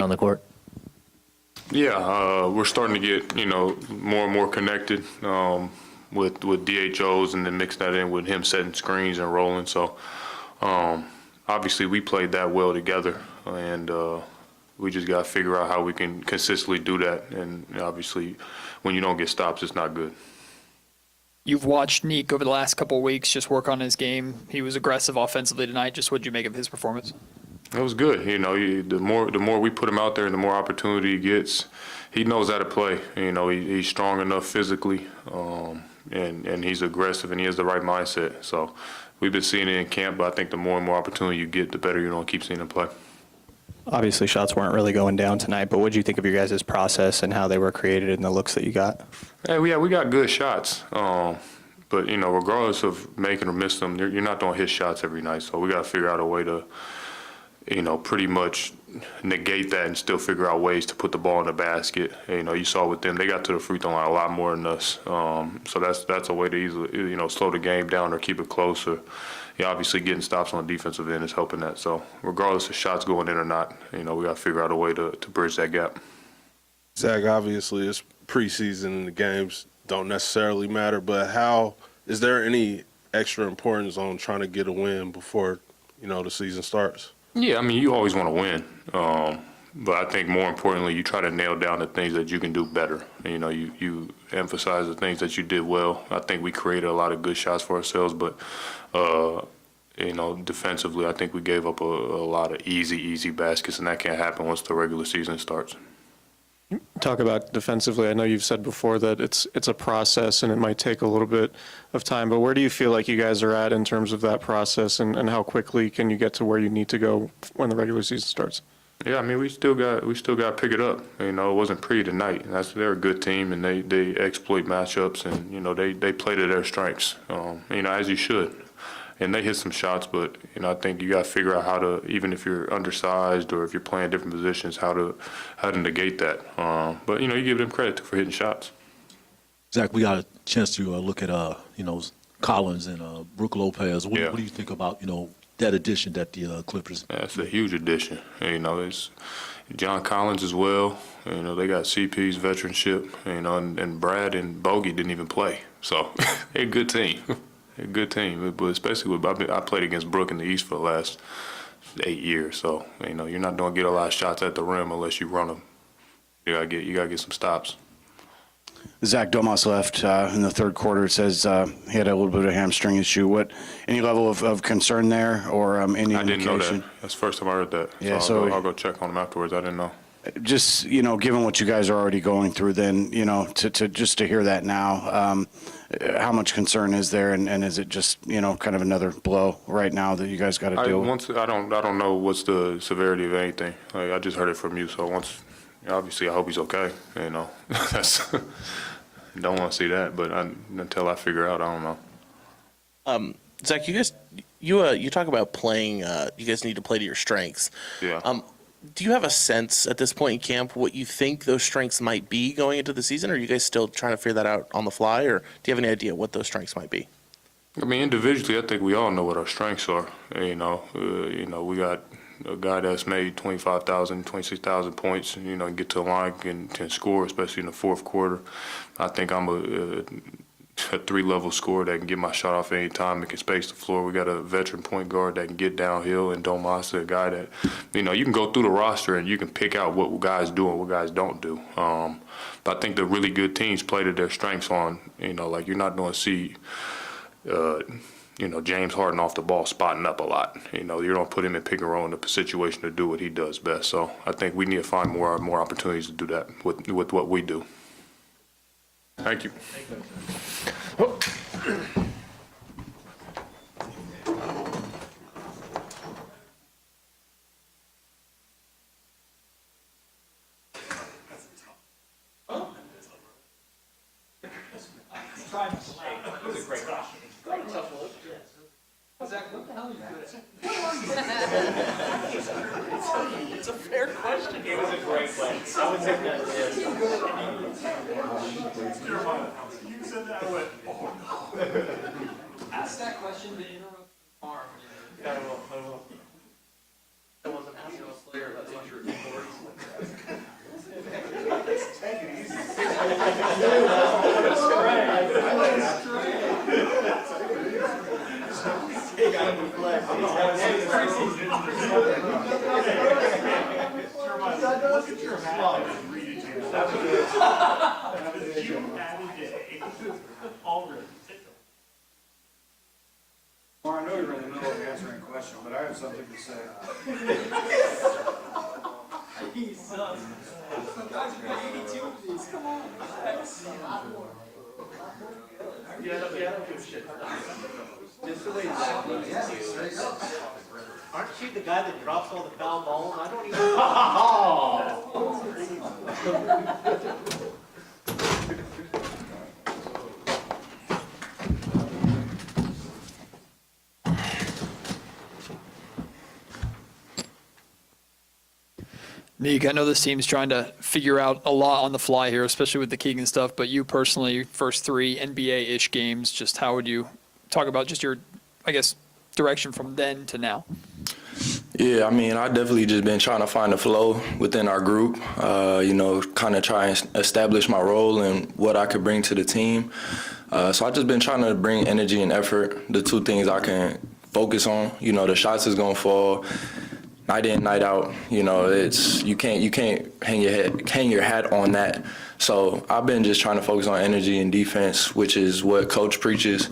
on the court? Yeah, we're starting to get, more and more connected with DHOs, and then mix that in with him setting screens and rolling. So obviously we played that well together, and we just got to figure out how we can consistently do that. And obviously when you don't get stops, it's not good. You've watched Neek over the last couple of weeks just work on his game. He was aggressive offensively tonight. Just what did you make of his performance? It was good. The more we put him out there and the more opportunity he gets, he knows how to play. He's strong enough physically, and he's aggressive, and he has the right mindset. So we've been seeing it in camp, but I think the more and more opportunity you get, the better you're going to keep seeing him play. Obviously, shots weren't really going down tonight, but what did you think of your guys' process and how they were created and the looks that you got? Hey, we got good shots. But, regardless of making or missing them, you're not going to hit shots every night. So we got to figure out a way to, pretty much negate that and still figure out ways to put the ball in the basket. You saw with them, they got to the free throw line a lot more than us. So that's a way to easily, slow the game down or keep it closer. Obviously getting stops on the defensive end is helping that. So regardless of shots going in or not, we got to figure out a way to bridge that gap. Zach, obviously it's preseason and the games don't necessarily matter, but is there any extra importance on trying to get a win before, the season starts? Yeah, you always want to win. But I think more importantly, you try to nail down the things that you can do better. You emphasize the things that you did well. I think we created a lot of good shots for ourselves, but defensively, I think we gave up a lot of easy baskets, and that can't happen once the regular season starts. Talk about defensively. I know you've said before that it's a process and it might take a little bit of time, but where do you feel like you guys are at in terms of that process, and how quickly can you get to where you need to go when the regular season starts? Yeah, we still got to pick it up. It wasn't pretty tonight. They're a good team, and they exploit matchups, and they play to their strengths. As you should. And they hit some shots, but I think you got to figure out how to, even if you're undersized or if you're playing different positions, how to negate that. But you give them credit for hitting shots. Zach, we got a chance to look at Collins and Brook Lopez. What do you think about that addition that the Clippers? That's a huge addition. It's John Collins as well. They got CP's veteranship. And Brad and Bogey didn't even play, so they're a good team. A good team, but especially I played against Brook in the East for the last 8 years, so you're not going to get a lot of shots at the rim unless you run them. You gotta get some stops. Zach Domas left in the third quarter. It says he had a little bit of a hamstring issue. Any level of concern there, or any indication? I didn't know that. That's the first time I heard that. Yeah, so I'll go check on him afterwards. I didn't know. Just given what you guys are already going through, then to hear that now, how much concern is there, and is it just kind of another blow right now that you guys got to deal with? I don't know what's the severity of anything. I just heard it from you, so obviously I hope he's okay. That's don't want to see that, but until I figure out, I don't know. Zach, you talk about playing. You guys need to play to your strengths. Yeah. Do you have a sense at this point in camp what you think those strengths might be going into the season? Or are you guys still trying to figure that out on the fly, or do you have any idea what those strengths might be? Individually, I think we all know what our strengths are. We got a guy that's made 25,000, 26,000 points, and get to the line and can score, especially in the fourth quarter. I think I'm a three-level scorer that can get my shot off any time and can space the floor. We got a veteran point guard that can get downhill, and Domas, a guy that, you can go through the roster and you can pick out what guys do and what guys don't do. But I think the really good teams play to their strengths on, like you're not going to see, James Harden off the ball spotting up a lot. You don't put him in pick and roll in a situation to do what he does best. So I think we need to find more opportunities to do that with what we do. Thank you. It's a fair question. It was a great play. You said that I went, oh no. Ask that question to interrupt the arm. I will. I wasn't asking a player that's on your keyboard. Well, I know you're in the middle of answering a question, but I have something to say. He sucks. Guys, we got 82 of these. Come on. Aren't you the guy that drops all the foul balls? I don't even. Nick, I know this team's trying to figure out a lot on the fly here, especially with the Keegan stuff, but you personally, first 3 NBA-ish games, just how would you talk about just your, I guess, direction from then to now? Yeah, I mean, I definitely just been trying to find a flow within our group, kind of try and establish my role and what I could bring to the team. So I've just been trying to bring energy and effort, the 2 things I can focus on. The shots is going to fall. Night in, night out, it's you can't hang your hat on that. So I've been just trying to focus on energy and defense, which is what Coach preaches,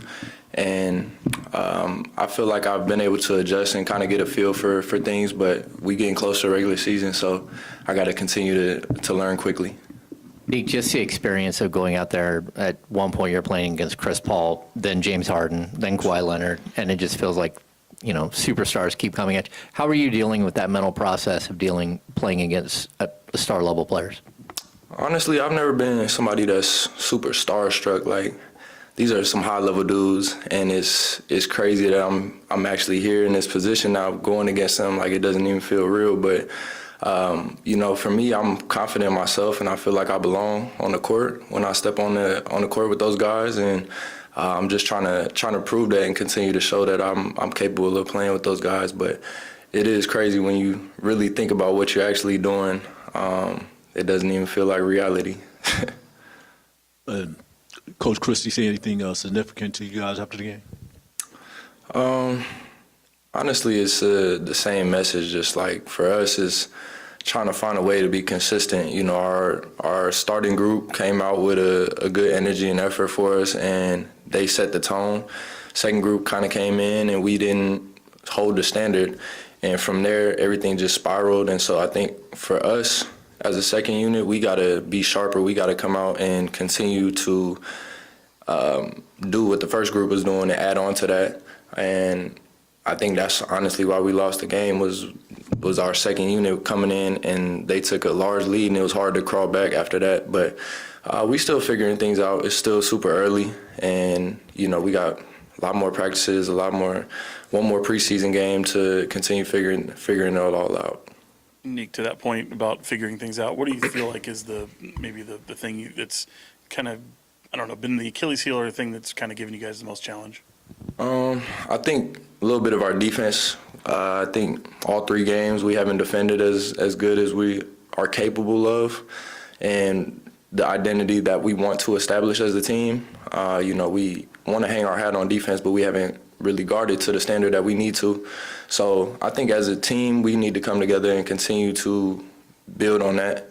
and I feel like I've been able to adjust and kind of get a feel for things. But we getting close to regular season, so I got to continue to learn quickly. Nick, just the experience of going out there at one point you're playing against Chris Paul, then James Harden, then Kawhi Leonard, and it just feels like superstars keep coming at you. How are you dealing with that mental process of playing against star level players? Honestly, I've never been somebody that's super starstruck. Like, these are some high level dudes, and it's crazy that I'm actually here in this position now, going against them. Like, it doesn't even feel real. But for me, I'm confident in myself, and I feel like I belong on the court when I step on the court with those guys. And I'm just trying to prove that and continue to show that I'm capable of playing with those guys. But it is crazy when you really think about what you're actually doing. It doesn't even feel like reality. Coach Christie, say anything significant to you guys after the game? Honestly, it's the same message. Just like for us, is trying to find a way to be consistent. Our starting group came out with a good energy and effort for us, and they set the tone. Second group kind of came in, and we didn't hold the standard. And from there, everything just spiraled. And so I think for us, as a second unit, we got to be sharper. We got to come out and continue to do what the first group was doing and add on to that. And I think that's honestly why we lost the game was our second unit coming in, and they took a large lead, and it was hard to crawl back after that. But we still figuring things out. It's still super early, and we got a lot more practices, one more preseason game to continue figuring it all out. Nick, to that point about figuring things out, what do you feel like is maybe the thing that's kind of, been the Achilles heel or the thing that's kind of given you guys the most challenge? I think a little bit of our defense. I think all 3 games we haven't defended as good as we are capable of, and the identity that we want to establish as a team. We want to hang our hat on defense, but we haven't really guarded to the standard that we need to. So I think as a team, we need to come together and continue to build on that,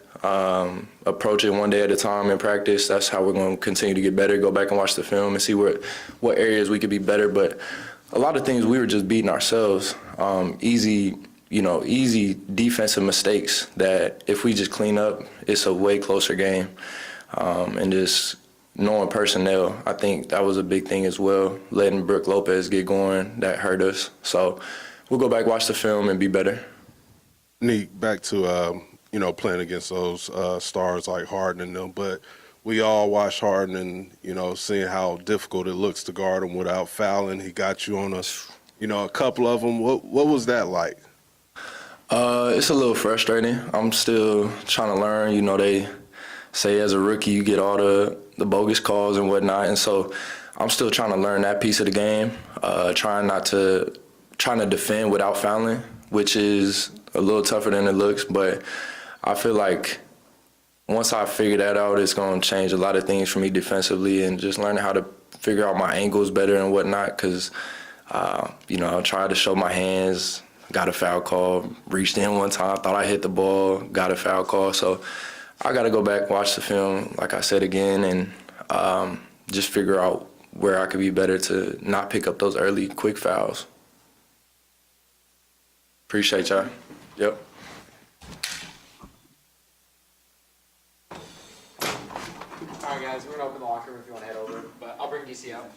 approach it one day at a time in practice. That's how we're going to continue to get better, go back and watch the film and see what areas we could be better. But a lot of things we were just beating ourselves. Easy defensive mistakes that if we just clean up, it's a way closer game. And just knowing personnel, I think that was a big thing as well. Letting Brook Lopez get going, that hurt us. So we'll go back, watch the film, and be better. Nick, back to playing against those stars like Harden and them, but we all watched Harden and seeing how difficult it looks to guard him without fouling. He got you on a couple of them. What was that like? It's a little frustrating. I'm still trying to learn. They say as a rookie you get all the bogus calls and whatnot, and so I'm still trying to learn that piece of the game. Trying to defend without fouling, which is a little tougher than it looks, but I feel like once I figure that out, it's going to change a lot of things for me defensively, and just learning how to figure out my angles better and whatnot, because, I'll try to show my hands, got a foul call, reached in one time, thought I hit the ball, got a foul call. So I got to go back, watch the film, like I said again, and just figure out where I could be better to not pick up those early, quick fouls. Appreciate y'all. Yep. All right, guys, we're gonna open the locker room if you want to head over, but I'll bring DC out.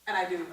And I do.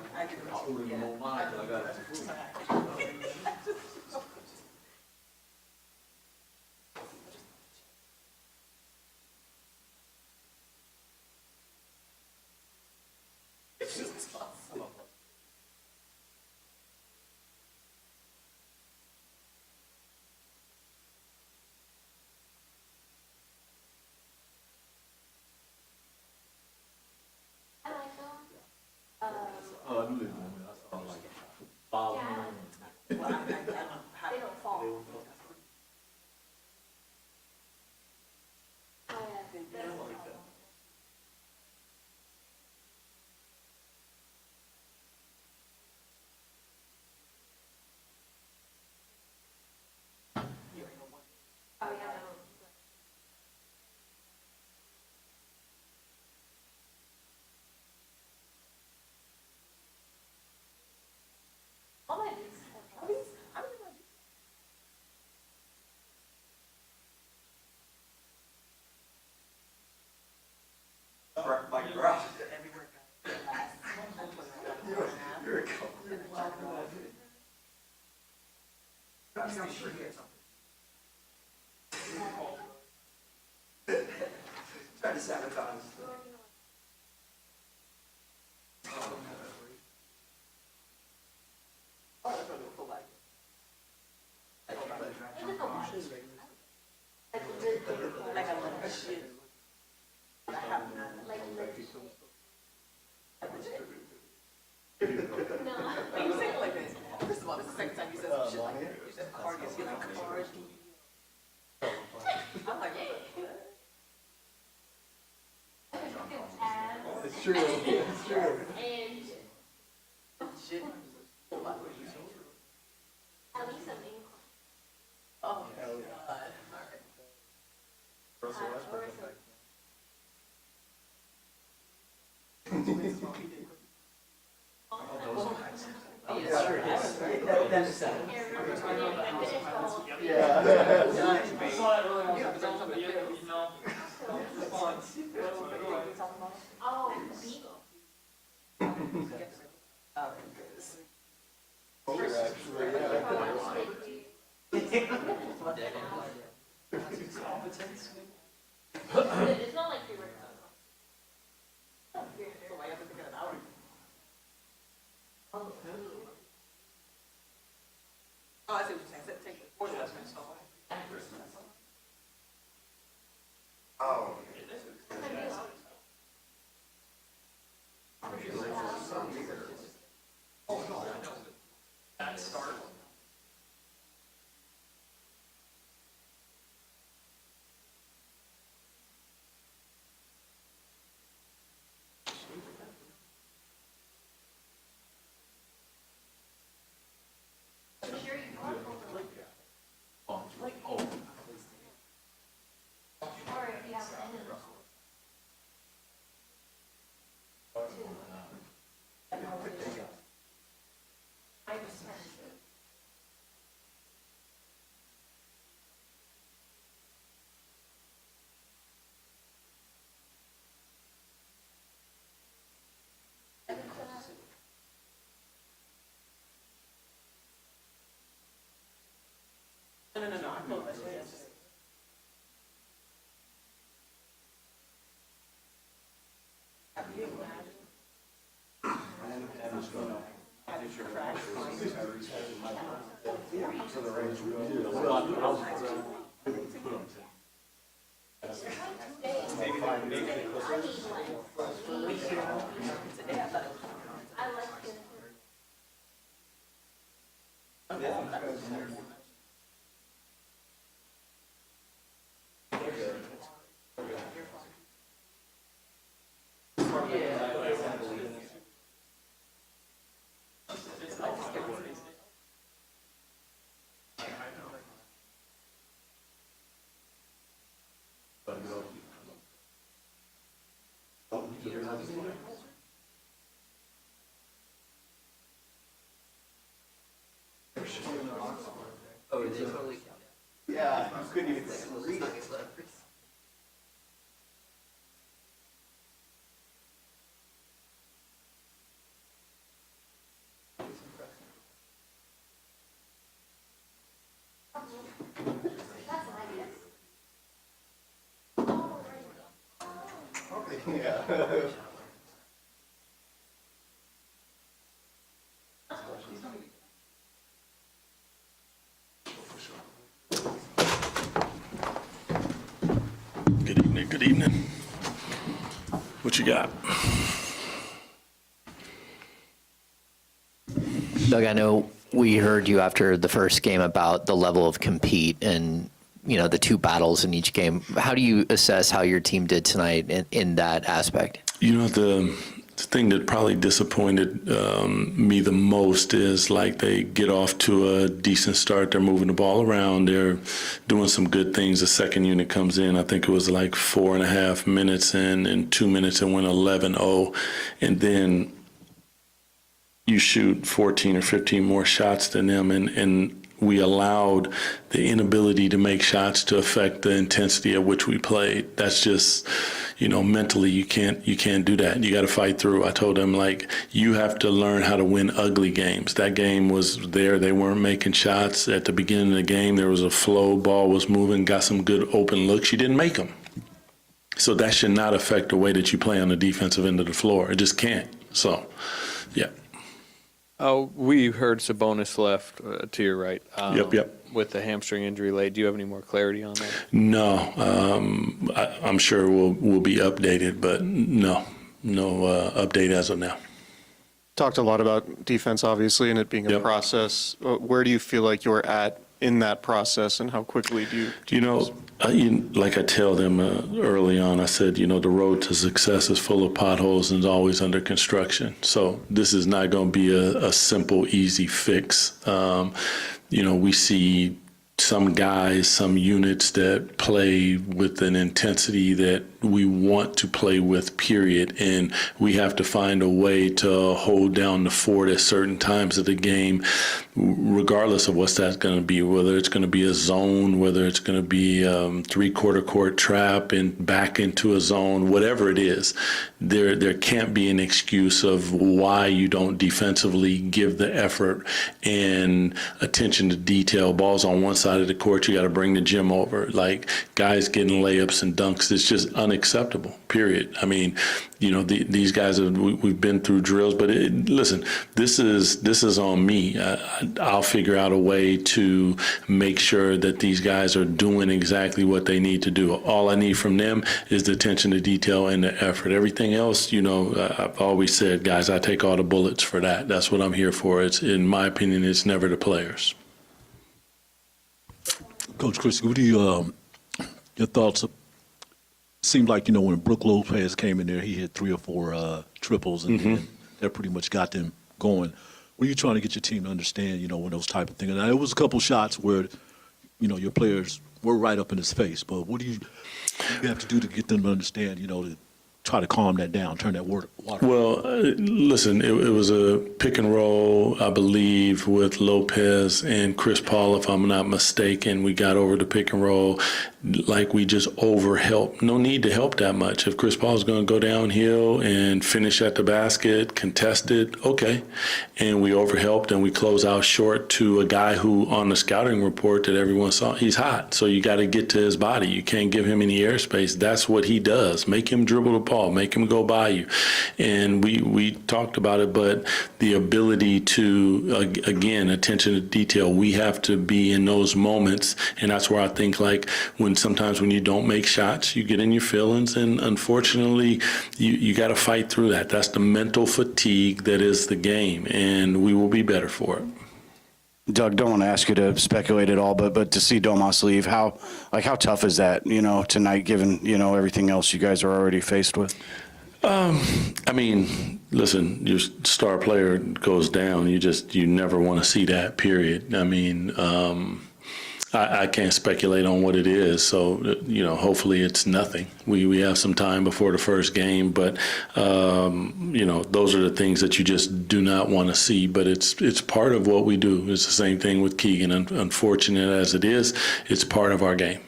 You say it like this. First of all, this is the second time you said some shit like that. You said cardio, you like cardio. I'm like, It's true. It's true. shit. At least I'm in. Oh, God. All right. Russell Westbrook. It's not like we were. So I have to figure it out. Oh, I see what you're saying. Take the fourth one. Oh. That start. No. I know that's right. Oh, they totally. Yeah, you couldn't even read it. Yeah. Good evening, good evening. What you got? Doug, I know we heard you after the first game about the level of compete and, you know, the two battles in each game. How do you assess how your team did tonight in that aspect? You know, the thing that probably disappointed me the most is like they get off to a decent start. They're moving the ball around. They're doing some good things. The second unit comes in. I think it was like 4.5 minutes in 2 minutes and went 11-0. And then you shoot 14 or 15 more shots than them. And we allowed the inability to make shots to affect the intensity at which we played. That's just, you know, mentally you can't do that. You got to fight through. I told them, like, you have to learn how to win ugly games. That game was there. They weren't making shots at the beginning of the game. There was a flow, ball was moving, got some good open looks. You didn't make them. So that should not affect the way that you play on the defensive end of the floor. It just can't. So, yeah. Oh, we heard Sabonis left to your right. Yep. With the hamstring injury late. Do you have any more clarity on that? No, I'm sure we'll be updated, but no update as of now. Talked a lot about defense, obviously, and it being a process. Where do you feel like you're at in that process, and how quickly do you like I tell them early on, I said, the road to success is full of potholes and is always under construction. So this is not going to be a simple, easy fix. We see some guys, some units that play with an intensity that we want to play with, period. And we have to find a way to hold down the fort at certain times of the game, regardless of what's that's going to be, whether it's going to be a zone, whether it's going to be three-quarter court trap and back into a zone, whatever it is. There can't be an excuse of why you don't defensively give the effort and attention to detail. Balls on one side of the court, you got to bring the gym over. Like guys getting layups and dunks, it's just unacceptable, period. I mean, these guys, we've been through drills, but listen, this is on me. I'll figure out a way to make sure that these guys are doing exactly what they need to do. All I need from them is the attention to detail and the effort. Everything else, I've always said, guys, I take all the bullets for that. That's what I'm here for. It's, in my opinion, it's never the players. Coach Christie, what do you, your thoughts? Seemed like, when Brook Lopez came in there, he hit 3 or 4 triples, and that pretty much got them going. What are you trying to get your team to understand, when those type of things? And there was a couple shots where, your players were right up in his face, but what do you have to do to get them to understand, to try to calm that down, turn that water? Well, listen, it was a pick and roll, I believe, with Lopez and Chris Paul, if I'm not mistaken. We got over the pick and roll like we just over-helped. No need to help that much. If Chris Paul is going to go downhill and finish at the basket, contested, okay. And we over-helped and we close out short to a guy who, on the scouting report that everyone saw, he's hot. So you got to get to his body. You can't give him any airspace. That's what he does. Make him dribble the ball. Make him go by you. And we talked about it, but the ability to, again, attention to detail, we have to be in those moments. And that's where I think, like, sometimes when you don't make shots, you get in your feelings, and unfortunately, you got to fight through that. That's the mental fatigue that is the game, and we will be better for it. Doug, don't want to ask you to speculate at all, but to see Domas leave, how tough is that, tonight, given, everything else you guys are already faced with? I mean, listen, your star player goes down. You never want to see that, period. I mean, I can't speculate on what it is, so hopefully it's nothing. We have some time before the first game, but those are the things that you just do not want to see. But it's part of what we do. It's the same thing with Keegan. Unfortunate as it is, it's part of our game.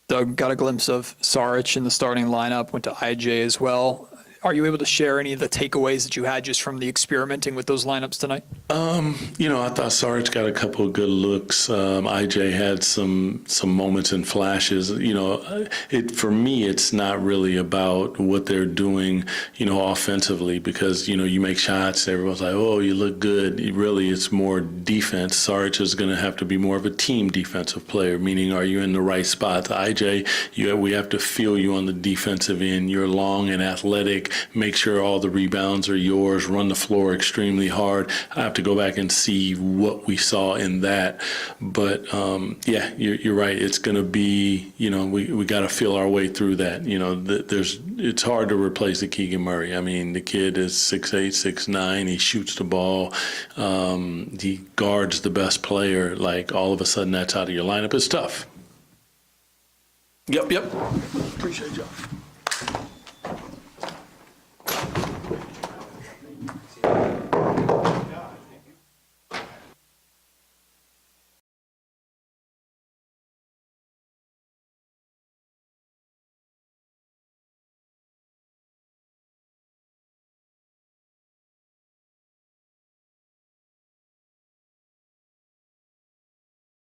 Doug, got a glimpse of Saric in the starting lineup, went to IJ as well. Are you able to share any of the takeaways that you had just from the experimenting with those lineups tonight? I thought Sarge got a couple of good looks. IJ had some moments and flashes. For me, it's not really about what they're doing, offensively, because, you make shots, everyone's like, oh, you look good. Really, it's more defense. Sarge is going to have to be more of a team defensive player, meaning are you in the right spots? IJ, we have to feel you on the defensive end. You're long and athletic. Make sure all the rebounds are yours. Run the floor extremely hard. I have to go back and see what we saw in that. But, you're right. It's going to be, we got to feel our way through that. It's hard to replace the Keegan Murray. I mean, the kid is 6'8", 6'9". He shoots the ball. He guards the best player. Like, all of a sudden, that's out of your lineup. It's tough. Yep. Appreciate y'all.